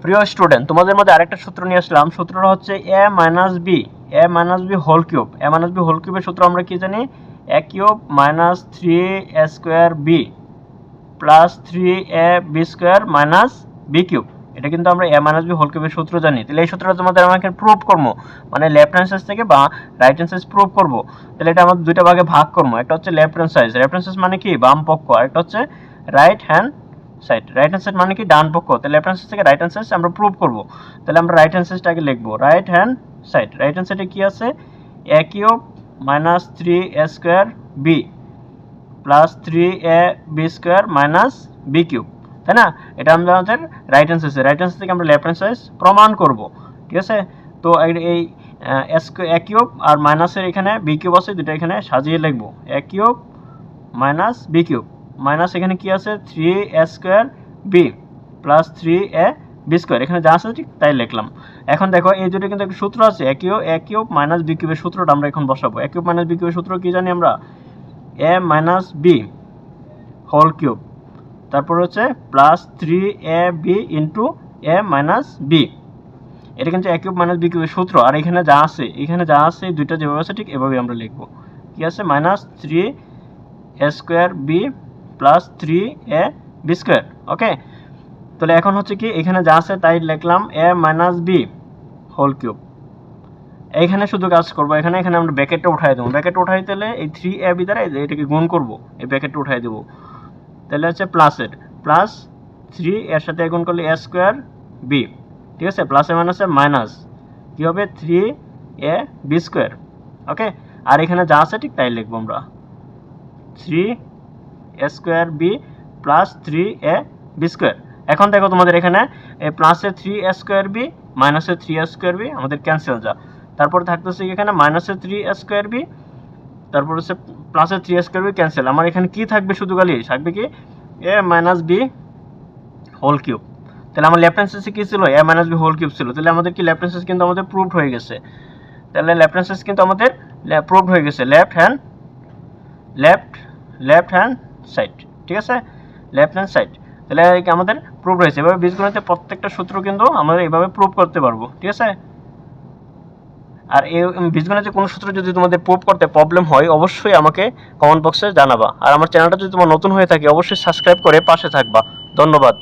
প্রিয় স্টুডেন্ট, তোমাদের মধ্যে আরেকটা সূত্র নিয়ে আসলাম। সূত্রটা হচ্ছে A minus B whole cube. A minus B whole কিউবের সূত্র আমরা কি জানি? A cube minus 3a square B plus 3a B square minus B cube. এটা কিন্তু আমরা এ মাইনাস বি হোল কিউবের সূত্র জানি। তাহলে এই সূত্রটা তোমাদের আমাকে প্রুভ করবো, মানে লেফট হ্যান্ড সাইড থেকে বা রাইট হ্যান্ড সাইড প্রুভ করবো। তাহলে এটা আমাদের দুইটা ভাগে ভাগ করবো। একটা হচ্ছে left hand side, left hand side মানে কি বাম পক্ষ, আর একটা হচ্ছে right hand side, right hand side মানে কি ডান পক্ষ। তাহলে লেফট হ্যান্ড সাইড থেকে রাইট হ্যান্ড সাইড আমরা প্রুভ করবো। তাহলে আমরা রাইট হ্যান্ড সাইডটাকে লিখবো। Right hand side, right hand সাইডে কি আছে? A cube minus 3a square B plus 3a B square minus B cube, তাই না? এটা আমাদের right hand side. Right hand side থেকে আমরা লেফট হ্যান্ড সাইড প্রমাণ করব, ঠিক আছে? তো এই এ কিউব আর মাইনাসের এখানে বি কিউব আছে, দুটো এখানে সাজিয়ে লিখবো। A cube minus B cube, minus এখানে কি আছে? 3a square B plus 3a B square, এখানে যা আছে ঠিক তাই লিখলাম। এখন দেখো এই দুটো কিন্তু একটা সূত্র আছে, এ কিউব মাইনাস বি কিউবের সূত্রটা আমরা এখন বসাবো। এ কিউব মাইনাস বি কিউবের সূত্র কি জানি আমরা? এ মাইনাস বি হোল কিউব, তারপর হচ্ছে প্লাস 3ab ইন্টু এ মাইনাস বি। এটা কিন্তু এ কিউব মাইনাস বি কিউবের সূত্র। আর এখানে যা আছে, এই দুইটা যেভাবে আছে ঠিক এভাবে আমরা লিখবো। কি আছে? Minus 3a square B plus 3a B square. Okay, তাহলে এখন হচ্ছে কি এখানে যা আছে তাই লিখলাম, A minus B whole cube. এইখানে শুধু কাজ করবো, এখানে আমরা ব্র্যাকেটটা উঠাই দেবো। ব্র্যাকেটটা উঠাই দিলে এই 3ab দ্বারা এটাকে গুণ করবো, এই ব্র্যাকেটটা উঠাই দেবো। তাহলে হচ্ছে প্লাসের প্লাস 3 এর সাথে গুণ করলে a স্কোয়ার বি, ঠিক আছে? প্লাসে মাইনাসে মাইনাস কি হবে? 3a B square. ওকে, আর এখানে যা আছে ঠিক তাই লিখবো আমরা, 3a square B plus 3a B square. এখন দেখো তোমাদের এখানে প্লাসে 3a স্কোয়ার বি মাইনাসে 3a স্কোয়ার বি আমাদের ক্যান্সেল যা। তারপর থাকতেছে এখানে মাইনাসে 3a স্কোয়ার বি, তারপর হচ্ছে প্লাসে 3a স্কোয়ার বি ক্যান্সেল। আমার এখানে কি থাকবে? শুধু খালি থাকবে কি? এ মাইনাস বি হোল কিউব। তাহলে আমার লেফট হ্যান্ড সাইডে কি ছিল? এ মাইনাস বি হোল কিউব ছিল। তাহলে আমাদের কি লেফট হ্যান্ড সাইড কিন্তু আমাদের প্রুভড হয়ে গেছে। তাহলে লেফট হ্যান্ড সাইড কিন্তু আমাদের প্রুভড হয়ে গেছে। লেফট হ্যান্ড সাইড, ঠিক আছে? লেফট হ্যান্ড সাইড তাহলে আমাদের প্রুভড হয়েছে। এভাবে বীজগণিতের প্রত্যেকটা সূত্র কিন্তু আমরা এইভাবে প্রুভ করতে পারবো, ঠিক আছে? আর এই বীজগণিতের কোনো সূত্র যদি তোমাদের প্রুভ করতে প্রবলেম হয় অবশ্যই আমাকে কমেন্ট বক্সে জানাবা। আর আমার চ্যানেলটা যদি তোমার নতুন হয়ে থাকে অবশ্যই সাবস্ক্রাইব করে পাশে থাকবা। ধন্যবাদ।